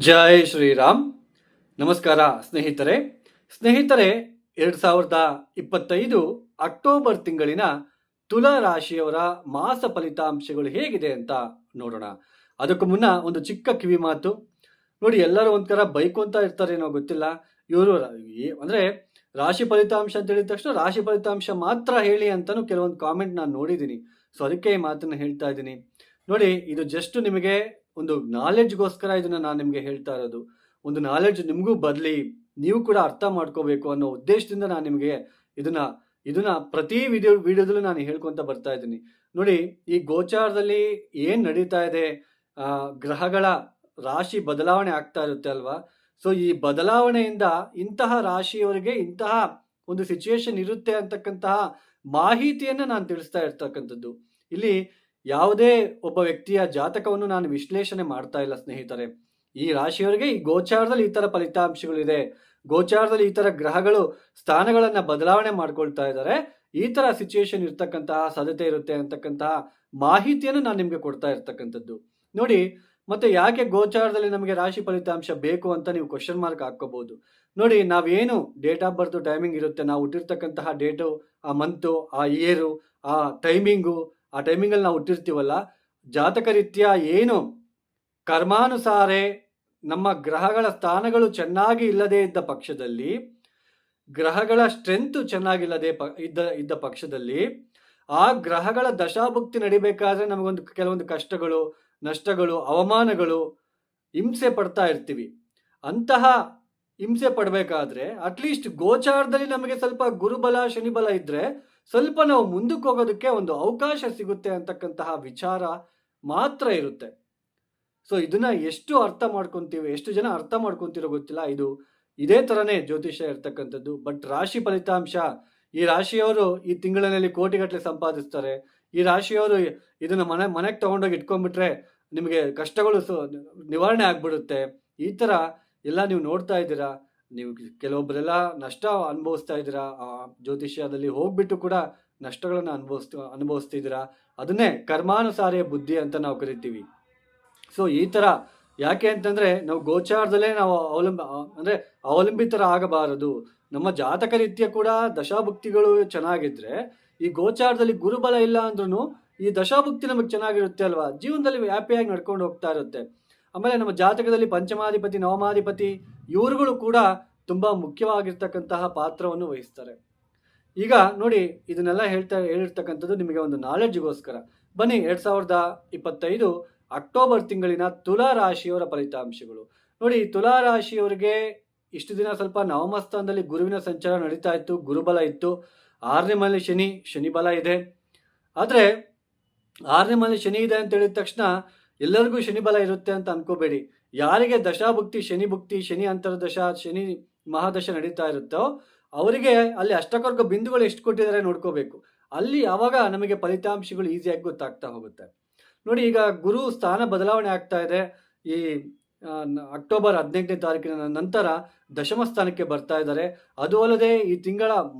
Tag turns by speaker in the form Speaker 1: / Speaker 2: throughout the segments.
Speaker 1: ಜೈ ಶ್ರೀರಾಮ್. ನಮಸ್ಕಾರ ಸ್ನೇಹಿತರೆ 2025 ಅಕ್ಟೋಬರ್ ತಿಂಗಳಿನ ತುಲಾ ರಾಶಿಯವರ ಮಾಸ ಫಲಿತಾಂಶಗಳು ಹೇಗಿದೆ ಅಂತ ನೋಡೋಣ. ಅದಕ್ಕೂ ಮುನ್ನ ಒಂದು ಚಿಕ್ಕ ಕಿವಿ ಮಾತು ನೋಡಿ. ಎಲ್ಲರೂ ಒಂಥರ ಬೈಕೊಂತ ಇರ್ತಾರೇನೋ ಗೊತ್ತಿಲ್ಲ. ಇವರು ಅಂದ್ರೆ ರಾಶಿ ಫಲಿತಾಂಶ ಅಂತ ಹೇಳಿದ ತಕ್ಷಣ ರಾಶಿ ಫಲಿತಾಂಶ ಮಾತ್ರ ಹೇಳಿ ಅಂತಾನು ಕೆಲವೊಂದು ಕಾಮೆಂಟ್ ನಾನು ನೋಡಿದ್ದೀನಿ. ಸೊ ಅದಕ್ಕೆ ಈ ಮಾತನ್ನ ಹೇಳ್ತಾ ಇದ್ದೀನಿ. ನೋಡಿ, ಇದು ಜಸ್ಟ್ ನಿಮಗೆ ಒಂದು ನಾಲೆಡ್ಜ್ಗೋಸ್ಕರ ಇದನ್ನ ನಾನು ನಿಮಗೆ ಹೇಳ್ತಾ ಇರೋದು. ಒಂದು ನಾಲೆಡ್ಜ್ ನಿಮಗೂ ಬರಲಿ, ನೀವು ಕೂಡ ಅರ್ಥ ಮಾಡ್ಕೋಬೇಕು ಅನ್ನೋ ಉದ್ದೇಶದಿಂದ ನಾನು ನಿಮಗೆ ಇದನ್ನ ಪ್ರತಿ ವಿಡಿಯೋದಲ್ಲೂ ನಾನು ಹೇಳ್ಕೊಂತ ಬರ್ತಾ ಇದ್ದೀನಿ. ನೋಡಿ, ಈ ಗೋಚಾರದಲ್ಲಿ ಏನ್ ನಡೀತಾ ಇದೆ, ಗ್ರಹಗಳ ರಾಶಿ ಬದಲಾವಣೆ ಆಗ್ತಾ ಇರುತ್ತೆ ಅಲ್ವಾ. ಸೊ ಈ ಬದಲಾವಣೆಯಿಂದ ಇಂತಹ ರಾಶಿಯವರಿಗೆ ಇಂತಹ ಒಂದು ಸಿಚುವೇಶನ್ ಇರುತ್ತೆ ಅಂತಕ್ಕಂತಹ ಮಾಹಿತಿಯನ್ನ ನಾನು ತಿಳಿಸ್ತಾ ಇರ್ತಕ್ಕಂಥದ್ದು. ಇಲ್ಲಿ ಯಾವುದೇ ಒಬ್ಬ ವ್ಯಕ್ತಿಯ ಜಾತಕವನ್ನು ನಾನು ವಿಶ್ಲೇಷಣೆ ಮಾಡ್ತಾ ಇಲ್ಲ ಸ್ನೇಹಿತರೆ. ಈ ರಾಶಿಯವರಿಗೆ ಈ ಗೋಚಾರದಲ್ಲಿ ಈ ತರ ಫಲಿತಾಂಶಗಳಿದೆ, ಗೋಚಾರದಲ್ಲಿ ಈ ತರ ಗ್ರಹಗಳು ಸ್ಥಾನಗಳನ್ನ ಬದಲಾವಣೆ ಮಾಡ್ಕೊಳ್ತಾ ಇದ್ದಾರೆ, ಈ ತರ ಸಿಚುವೇಶನ್ ಇರ್ತಕ್ಕಂತಹ ಸಾಧ್ಯತೆ ಇರುತ್ತೆ ಅಂತಕ್ಕಂತಹ ಮಾಹಿತಿಯನ್ನು ನಾನು ನಿಮ್ಗೆ ಕೊಡ್ತಾ ಇರ್ತಕ್ಕಂಥದ್ದು. ನೋಡಿ, ಮತ್ತೆ ಯಾಕೆ ಗೋಚಾರದಲ್ಲಿ ನಮಗೆ ರಾಶಿ ಫಲಿತಾಂಶ ಬೇಕು ಅಂತ ನೀವು ಕ್ವಶನ್ ಮಾರ್ಕ್ ಹಾಕೋಬಹುದು. ನೋಡಿ, ನಾವೇನು ಡೇಟ್ ಆಫ್ ಬರ್ತ್ ಟೈಮಿಂಗ್ ಇರುತ್ತೆ, ನಾವು ಹುಟ್ಟಿರ್ತಕ್ಕಂತಹ ಡೇಟು, ಆ ಮಂತು, ಆ ಇಯರು, ಆ ಟೈಮಿಂಗು, ಆ ಟೈಮಿಂಗಲ್ಲಿ ನಾವು ಹುಟ್ಟಿರ್ತೀವಲ್ಲ, ಜಾತಕ ರೀತ್ಯ ಏನು ಕರ್ಮಾನುಸಾರೆ ನಮ್ಮ ಗ್ರಹಗಳ ಸ್ಥಾನಗಳು ಚೆನ್ನಾಗಿ ಇಲ್ಲದೆ ಇದ್ದ ಪಕ್ಷದಲ್ಲಿ, ಗ್ರಹಗಳ ಸ್ಟ್ರೆಂತ್ ಚೆನ್ನಾಗಿಲ್ಲದೆ ಇದ್ದ ಪಕ್ಷದಲ್ಲಿ, ಆ ಗ್ರಹಗಳ ದಶಾಭುಕ್ತಿ ನಡಿಬೇಕಾದ್ರೆ ನಮಗೊಂದು ಕೆಲವೊಂದು ಕಷ್ಟಗಳು, ನಷ್ಟಗಳು, ಅವಮಾನಗಳು, ಹಿಂಸೆ ಪಡ್ತಾ ಇರ್ತೀವಿ. ಅಂತಹ ಹಿಂಸೆ ಪಡಬೇಕಾದ್ರೆ ಅಟ್ಲೀಸ್ಟ್ ಗೋಚಾರದಲ್ಲಿ ನಮಗೆ ಸ್ವಲ್ಪ ಗುರುಬಲ ಶನಿಬಲ ಇದ್ರೆ ಸ್ವಲ್ಪ ನಾವು ಮುಂದಕ್ಕೆ ಹೋಗೋದಕ್ಕೆ ಒಂದು ಅವಕಾಶ ಸಿಗುತ್ತೆ ಅಂತಕ್ಕಂತಹ ವಿಚಾರ ಮಾತ್ರ ಇರುತ್ತೆ. ಸೊ ಇದನ್ನ ಎಷ್ಟು ಅರ್ಥ ಮಾಡ್ಕೊಂತೀವಿ, ಎಷ್ಟು ಜನ ಅರ್ಥ ಮಾಡ್ಕೊಂತಿರೋ ಗೊತ್ತಿಲ್ಲ. ಇದೇ ತರನೇ ಜ್ಯೋತಿಷ್ಯ ಇರ್ತಕ್ಕಂಥದ್ದು. ಬಟ್ ರಾಶಿ ಫಲಿತಾಂಶ, ಈ ರಾಶಿಯವರು ಈ ತಿಂಗಳಿನಲ್ಲಿ ಕೋಟಿಗಟ್ಟಲೆ ಸಂಪಾದಿಸ್ತಾರೆ, ಈ ರಾಶಿಯವರು ಇದನ್ನ ಮನೆಗೆ ತಗೊಂಡೋಗಿ ಇಟ್ಕೊಂಡ್ಬಿಟ್ರೆ ನಿಮಗೆ ಕಷ್ಟಗಳು ನಿವಾರಣೆ ಆಗ್ಬಿಡುತ್ತೆ, ಈ ತರ ಎಲ್ಲ ನೀವು ನೋಡ್ತಾ ಇದ್ದೀರಾ. ನೀವು ಕೆಲವೊಬ್ಬರೆಲ್ಲ ನಷ್ಟ ಅನುಭವಿಸ್ತಾ ಇದ್ದೀರಾ, ಆ ಜ್ಯೋತಿಷ್ಯದಲ್ಲಿ ಹೋಗ್ಬಿಟ್ಟು ಕೂಡ ನಷ್ಟಗಳನ್ನ ಅನುಭವಿಸ್ತಿದ್ದೀರಾ. ಅದನ್ನೇ ಕರ್ಮಾನುಸಾರ ಬುದ್ಧಿ ಅಂತ ನಾವು ಕರಿತೀವಿ. ಸೊ ಈ ತರ ಯಾಕೆ ಅಂತಂದ್ರೆ ನಾವು ಗೋಚಾರದಲ್ಲೇ ನಾವು ಅವಲಂಬಿತರ ಆಗಬಾರದು. ನಮ್ಮ ಜಾತಕ ರೀತ್ಯ ಕೂಡ ದಶಾಭುಕ್ತಿಗಳು ಚೆನ್ನಾಗಿದ್ರೆ, ಈ ಗೋಚಾರದಲ್ಲಿ ಗುರುಬಲ ಇಲ್ಲ ಅಂದ್ರೂ ಈ ದಶಾಭುಕ್ತಿ ನಮಗೆ ಚೆನ್ನಾಗಿರುತ್ತೆ ಅಲ್ವಾ, ಜೀವನದಲ್ಲಿ ಹ್ಯಾಪಿಯಾಗಿ ನಡ್ಕೊಂಡು ಹೋಗ್ತಾ ಇರುತ್ತೆ. ಆಮೇಲೆ ನಮ್ಮ ಜಾತಕದಲ್ಲಿ ಪಂಚಮಾಧಿಪತಿ, ನವಮಾಧಿಪತಿ ಇವರುಗಳು ಕೂಡ ತುಂಬಾ ಮುಖ್ಯವಾಗಿರ್ತಕ್ಕಂತಹ ಪಾತ್ರವನ್ನು ವಹಿಸ್ತಾರೆ. ಈಗ ನೋಡಿ, ಇದನ್ನೆಲ್ಲ ಹೇಳಿರ್ತಕ್ಕಂಥದ್ದು ನಿಮಗೆ ಒಂದು ನಾಲೆಡ್ಜ್ಗೋಸ್ಕರ. ಬನ್ನಿ, 2025 ಅಕ್ಟೋಬರ್ ತಿಂಗಳಿನ ತುಲಾ ರಾಶಿಯವರ ಫಲಿತಾಂಶಗಳು ನೋಡಿ. ತುಲಾ ರಾಶಿಯವರಿಗೆ ಇಷ್ಟು ದಿನ ಸ್ವಲ್ಪ ನವಮ ಸ್ಥಾನದಲ್ಲಿ ಗುರುವಿನ ಸಂಚಾರ ನಡೀತಾ ಇತ್ತು, ಗುರುಬಲ ಇತ್ತು. 6ನೇ ಮನೆ ಶನಿ ಬಲ ಇದೆ. ಆದ್ರೆ 6ನೇ ಮನೆ ಶನಿ ಇದೆ ಅಂತ ಹೇಳಿದ ತಕ್ಷಣ ಎಲ್ಲರಿಗೂ ಶನಿ ಬಲ ಇರುತ್ತೆ ಅಂತ ಅನ್ಕೋಬೇಡಿ. ಯಾರಿಗೆ ದಶಾಭುಕ್ತಿ, ಶನಿ ಭುಕ್ತಿ, ಶನಿ ಅಂತರ್ದಶ, ಶನಿ ಮಹಾದಶ ನಡೀತಾ ಇರುತ್ತೋ ಅವರಿಗೆ ಅಲ್ಲಿ ಅಷ್ಟಕರ್ಗ ಬಿಂದುಗಳು ಎಷ್ಟು ಕೊಟ್ಟಿದ್ದಾರೆ ನೋಡ್ಕೋಬೇಕು. ಅಲ್ಲಿ ಅವಾಗ ನಮಗೆ ಫಲಿತಾಂಶಗಳು ಈಸಿಯಾಗಿ ಗೊತ್ತಾಗ್ತಾ ಹೋಗುತ್ತೆ. ನೋಡಿ, ಈಗ ಗುರು ಸ್ಥಾನ ಬದಲಾವಣೆ ಆಗ್ತಾ ಇದೆ. ಈ ಅಕ್ಟೋಬರ್ 18ನೇ ತಾರೀಕಿನ ನಂತರ ದಶಮ ಸ್ಥಾನಕ್ಕೆ ಬರ್ತಾ ಇದ್ದಾರೆ. ಅದು ಅಲ್ಲದೆ ಈ ತಿಂಗಳ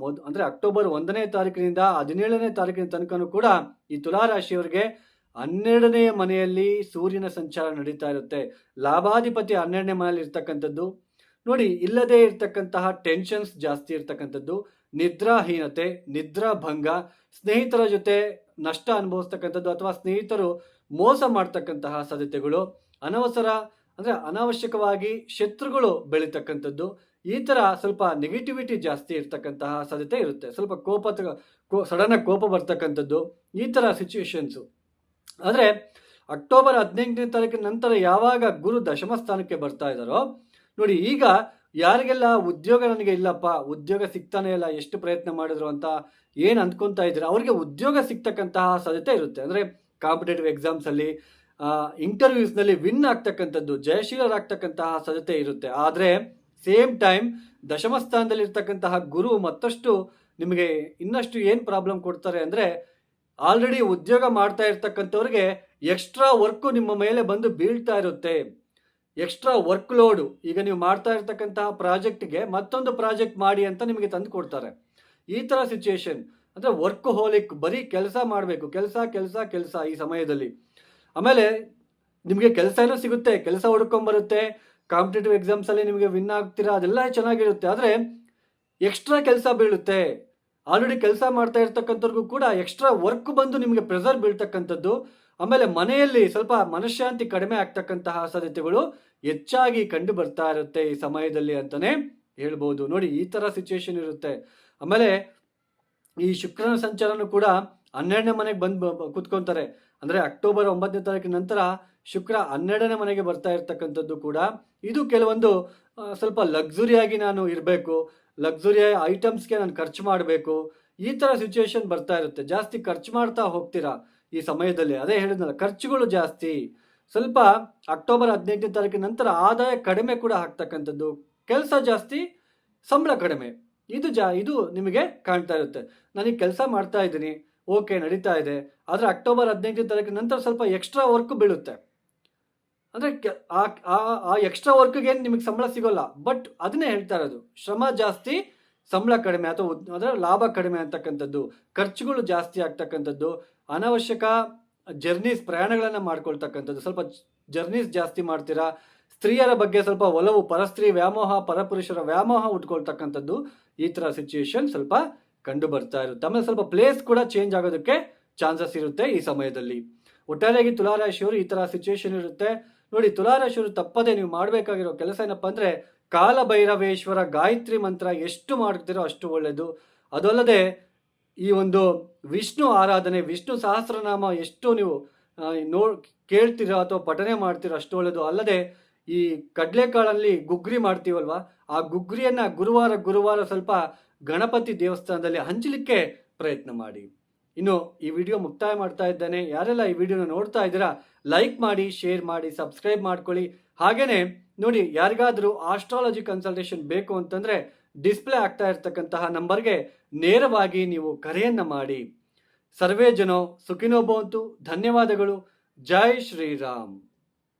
Speaker 1: ಅಂದ್ರೆ ಅಕ್ಟೋಬರ್ 1ನೇ ತಾರೀಕಿನಿಂದ 17ನೇ ತಾರೀಕಿನ ತನಕನೂ ಕೂಡ ಈ ತುಲಾ ರಾಶಿಯವರಿಗೆ 12ನೇ ಮನೆಯಲ್ಲಿ ಸೂರ್ಯನ ಸಂಚಾರ ನಡೀತಾ ಇರುತ್ತೆ. ಲಾಭಾಧಿಪತಿ 12ನೇ ಮನೆಯಲ್ಲಿ ಇರ್ತಕ್ಕಂಥದ್ದು. ನೋಡಿ, ಇಲ್ಲದೆ ಇರ್ತಕ್ಕಂತಹ ಟೆನ್ಷನ್ಸ್ ಜಾಸ್ತಿ ಇರ್ತಕ್ಕಂಥದ್ದು, ನಿದ್ರಾಹೀನತೆ, ನಿದ್ರಾಭಂಗ, ಸ್ನೇಹಿತರ ಜೊತೆ ನಷ್ಟ ಅನುಭವಿಸ್ತಕ್ಕಂಥದ್ದು ಅಥವಾ ಸ್ನೇಹಿತರು ಮೋಸ ಮಾಡ್ತಕ್ಕಂತಹ ಸಾಧ್ಯತೆಗಳು, ಅನಾವಶ್ಯಕವಾಗಿ ಶತ್ರುಗಳು ಬೆಳೀತಕ್ಕಂಥದ್ದು, ಈ ತರ ಸ್ವಲ್ಪ ನೆಗೆಟಿವಿಟಿ ಜಾಸ್ತಿ ಇರ್ತಕ್ಕಂತಹ ಸಾಧ್ಯತೆ ಇರುತ್ತೆ. ಸ್ವಲ್ಪ ಸಡನ್ ಆಗಿ ಕೋಪ ಬರ್ತಕ್ಕಂಥದ್ದು, ಈ ತರ ಸಿಚುವೇಶನ್ಸು. ಆದ್ರೆ ಅಕ್ಟೋಬರ್ 18ನೇ ತಾರೀಕಿನ ನಂತರ ಯಾವಾಗ ಗುರು ದಶಮ ಸ್ಥಾನಕ್ಕೆ ಬರ್ತಾ ಇದ್ದಾರೋ ನೋಡಿ, ಈಗ ಯಾರಿಗೆಲ್ಲ ಉದ್ಯೋಗ ನನಗೆ ಇಲ್ಲಪ್ಪ, ಉದ್ಯೋಗ ಸಿಗ್ತಾನೆ ಇಲ್ಲ, ಎಷ್ಟು ಪ್ರಯತ್ನ ಮಾಡಿದ್ರು ಅಂತ ಏನ್ ಅಂದ್ಕೊಂತಾ ಇದ್ದೀರಾ, ಅವ್ರಿಗೆ ಉದ್ಯೋಗ ಸಿಗ್ತಕ್ಕಂತಹ ಸಾಧ್ಯತೆ ಇರುತ್ತೆ. ಅಂದ್ರೆ ಕಾಂಪಿಟೇಟಿವ್ ಎಕ್ಸಾಮ್ಸ್ ಅಲ್ಲಿ, ಇಂಟರ್ವ್ಯೂಸ್ ನಲ್ಲಿ ವಿನ್ ಆಗ್ತಕ್ಕಂಥದ್ದು, ಜಯಶೀಲರಾಗ್ತಕ್ಕಂತಹ ಸಾಧ್ಯತೆ ಇರುತ್ತೆ. ಆದ್ರೆ ಸೇಮ್ ಟೈಮ್ ದಶಮ ಸ್ಥಾನದಲ್ಲಿ ಇರ್ತಕ್ಕಂತಹ ಗುರು ಮತ್ತಷ್ಟು ನಿಮಗೆ ಇನ್ನಷ್ಟು ಏನ್ ಪ್ರಾಬ್ಲಮ್ ಕೊಡ್ತಾರೆ ಅಂದ್ರೆ, ಆಲ್ರೆಡಿ ಉದ್ಯೋಗ ಮಾಡ್ತಾ ಇರ್ತಕ್ಕಂಥವ್ರಿಗೆ ಎಕ್ಸ್ಟ್ರಾ ವರ್ಕ್ ನಿಮ್ಮ ಮೇಲೆ ಬಂದು ಬೀಳ್ತಾ ಇರುತ್ತೆ. ಎಕ್ಸ್ಟ್ರಾ ವರ್ಕ್ ಲೋಡು, ಈಗ ನೀವು ಮಾಡ್ತಾ ಇರ್ತಕ್ಕಂತಹ ಪ್ರಾಜೆಕ್ಟ್ಗೆ ಮತ್ತೊಂದು ಪ್ರಾಜೆಕ್ಟ್ ಮಾಡಿ ಅಂತ ನಿಮಗೆ ತಂದು ಕೊಡ್ತಾರೆ. ಈ ತರ ಸಿಚುವೇಶನ್ ಅಂದ್ರೆ ವರ್ಕ್ ಹೋಲಿಕ್, ಬರೀ ಕೆಲಸ ಮಾಡಬೇಕು, ಕೆಲಸ ಈ ಸಮಯದಲ್ಲಿ. ಆಮೇಲೆ ನಿಮಗೆ ಕೆಲಸ ಏನೋ ಸಿಗುತ್ತೆ, ಕೆಲಸ ಹುಡ್ಕೊಂಡ್ಬರುತ್ತೆ, ಕಾಂಪಿಟೇಟಿವ್ ಎಕ್ಸಾಮ್ಸಲ್ಲಿ ನಿಮಗೆ ವಿನ್ ಆಗ್ತೀರಾ, ಅದೆಲ್ಲ ಚೆನ್ನಾಗಿರುತ್ತೆ. ಆದರೆ ಎಕ್ಸ್ಟ್ರಾ ಕೆಲಸ ಬೀಳುತ್ತೆ. ಆಲ್ರೆಡಿ ಕೆಲಸ ಮಾಡ್ತಾ ಇರ್ತಕ್ಕಂಥವ್ರಿಗೂ ಕೂಡ ಎಕ್ಸ್ಟ್ರಾ ವರ್ಕ್ ಬಂದು ನಿಮಗೆ ಪ್ರೆಷರ್ ಬೀಳ್ತಕ್ಕಂಥದ್ದು, ಆಮೇಲೆ ಮನೆಯಲ್ಲಿ ಸ್ವಲ್ಪ ಮನಃಶಾಂತಿ ಕಡಿಮೆ ಆಗ್ತಕ್ಕಂತಹ ಸಾಧ್ಯತೆಗಳು ಹೆಚ್ಚಾಗಿ ಕಂಡು ಬರ್ತಾ ಇರುತ್ತೆ ಈ ಸಮಯದಲ್ಲಿ ಅಂತಾನೆ ಹೇಳ್ಬೋದು. ನೋಡಿ, ಈ ಥರ ಸಿಚುವೇಶನ್ ಇರುತ್ತೆ. ಆಮೇಲೆ ಈ ಶುಕ್ರನ ಸಂಚಾರನೂ ಕೂಡ 12ನೇ ಮನೆಗೆ ಬಂದು ಕೂತ್ಕೊಂತಾರೆ. ಅಂದರೆ ಅಕ್ಟೋಬರ್ 9ನೇ ತಾರೀಕಿನ ನಂತರ ಶುಕ್ರ 12ನೇ ಮನೆಗೆ ಬರ್ತಾ ಇರ್ತಕ್ಕಂಥದ್ದು ಕೂಡ ಇದು ಕೆಲವೊಂದು ಸ್ವಲ್ಪ ಲಕ್ಸುರಿಯಾಗಿ ನಾನು ಇರಬೇಕು, ಲಕ್ಸುರಿ ಐಟಮ್ಸ್ಗೆ ನಾನು ಖರ್ಚು ಮಾಡಬೇಕು, ಈ ಥರ ಸಿಚುವೇಶನ್ ಬರ್ತಾ ಇರುತ್ತೆ. ಜಾಸ್ತಿ ಖರ್ಚು ಮಾಡ್ತಾ ಹೋಗ್ತೀರಾ ಈ ಸಮಯದಲ್ಲಿ. ಅದೇ ಹೇಳಿದ್ನಲ್ಲ, ಖರ್ಚುಗಳು ಜಾಸ್ತಿ. ಸ್ವಲ್ಪ ಅಕ್ಟೋಬರ್ 18ನೇ ತಾರೀಕಿನ ನಂತರ ಆದಾಯ ಕಡಿಮೆ ಕೂಡ ಆಗ್ತಕ್ಕಂಥದ್ದು, ಕೆಲಸ ಜಾಸ್ತಿ, ಸಂಬಳ ಕಡಿಮೆ, ಇದು ನಿಮಗೆ ಕಾಣ್ತಾ ಇರುತ್ತೆ. ನಾನೀಗ ಕೆಲಸ ಮಾಡ್ತಾ ಇದ್ದೀನಿ, ಓಕೆ ನಡೀತಾ ಇದೆ. ಆದರೆ ಅಕ್ಟೋಬರ್ 18ನೇ ತಾರೀಕಿನ ನಂತರ ಸ್ವಲ್ಪ ಎಕ್ಸ್ಟ್ರಾ ವರ್ಕ್ ಬೀಳುತ್ತೆ. ಅಂದರೆ ಆ ಎಕ್ಸ್ಟ್ರಾ ವರ್ಕ್ಗೆ ನಿಮಗೆ ಸಂಬಳ ಸಿಗೋಲ್ಲ. ಬಟ್ ಅದನ್ನೇ ಹೇಳ್ತಾ ಇರೋದು, ಶ್ರಮ ಜಾಸ್ತಿ, ಸಂಬಳ ಕಡಿಮೆ, ಅಥವಾ ಅದರ ಲಾಭ ಕಡಿಮೆ ಅಂತಕ್ಕಂಥದ್ದು, ಖರ್ಚುಗಳು ಜಾಸ್ತಿ ಆಗ್ತಕ್ಕಂಥದ್ದು, ಅನಾವಶ್ಯಕ ಜರ್ನೀಸ್ ಪ್ರಯಾಣಗಳನ್ನು ಮಾಡ್ಕೊಳ್ತಕ್ಕಂಥದ್ದು, ಸ್ವಲ್ಪ ಜರ್ನೀಸ್ ಜಾಸ್ತಿ ಮಾಡ್ತೀರಾ. ಸ್ತ್ರೀಯರ ಬಗ್ಗೆ ಸ್ವಲ್ಪ ಒಲವು, ಪರಸ್ತ್ರೀ ವ್ಯಾಮೋಹ, ಪರಪುರುಷರ ವ್ಯಾಮೋಹ ಉಟ್ಕೊಳ್ತಕ್ಕಂಥದ್ದು, ಈ ಥರ ಸಿಚುಯೇಷನ್ ಸ್ವಲ್ಪ ಕಂಡು ಬರ್ತಾ ಇರುತ್ತೆ. ಆಮೇಲೆ ಸ್ವಲ್ಪ ಪ್ಲೇಸ್ ಕೂಡ ಚೇಂಜ್ ಆಗೋದಕ್ಕೆ ಚಾನ್ಸಸ್ ಇರುತ್ತೆ ಈ ಸಮಯದಲ್ಲಿ. ಒಟ್ಟಾರೆಯಾಗಿ ತುಲಾರಾಶಿಯವರು ಈ ಥರ ಸಿಚುಯೇಷನ್ ಇರುತ್ತೆ. ನೋಡಿ, ತುಲಾರಾಶಿಯವರು ತಪ್ಪದೆ ನೀವು ಮಾಡಬೇಕಾಗಿರೋ ಕೆಲಸ ಏನಪ್ಪ ಅಂದರೆ, ಕಾಲಭೈರವೇಶ್ವರ ಗಾಯತ್ರಿ ಮಂತ್ರ ಎಷ್ಟು ಮಾಡ್ತೀರೋ ಅಷ್ಟು ಒಳ್ಳೆಯದು. ಅದಲ್ಲದೆ ಈ ಒಂದು ವಿಷ್ಣು ಆರಾಧನೆ, ವಿಷ್ಣು ಸಹಸ್ರನಾಮ ಎಷ್ಟು ನೀವು ಕೇಳ್ತೀರೋ ಅಥವಾ ಪಠನೆ ಮಾಡ್ತೀರೋ ಅಷ್ಟು ಒಳ್ಳೆಯದು. ಅಲ್ಲದೆ ಈ ಕಡಲೆಕಾಳಲ್ಲಿ ಗುಗ್ರಿ ಮಾಡ್ತೀವಲ್ವಾ, ಆ ಗುಗ್ರಿಯನ್ನು ಗುರುವಾರ ಸ್ವಲ್ಪ ಗಣಪತಿ ದೇವಸ್ಥಾನದಲ್ಲಿ ಹಂಚಲಿಕ್ಕೆ ಪ್ರಯತ್ನ ಮಾಡಿ. ಇನ್ನು ಈ ವಿಡಿಯೋ ಮುಕ್ತಾಯ ಮಾಡ್ತಾ ಇದ್ದೇನೆ. ಯಾರೆಲ್ಲ ಈ ವಿಡಿಯೋನ ನೋಡ್ತಾ ಇದ್ದೀರಾ, ಲೈಕ್ ಮಾಡಿ, ಶೇರ್ ಮಾಡಿ, ಸಬ್ಸ್ಕ್ರೈಬ್ ಮಾಡ್ಕೊಳ್ಳಿ. ಹಾಗೇನೆ ನೋಡಿ, ಯಾರಿಗಾದರೂ ಆಸ್ಟ್ರಾಲಜಿ ಕನ್ಸಲ್ಟೇಷನ್ ಬೇಕು ಅಂತಂದರೆ ಡಿಸ್ಪ್ಲೇ ಆಗ್ತಾ ಇರ್ತಕ್ಕಂತಹ ನಂಬರ್ಗೆ ನೇರವಾಗಿ ನೀವು ಕರೆಯನ್ನು ಮಾಡಿ. ಸರ್ವೇ ಜನೋ ಸುಖಿನೋ ಭವಂತು. ಧನ್ಯವಾದಗಳು. ಜೈ ಶ್ರೀರಾಮ್.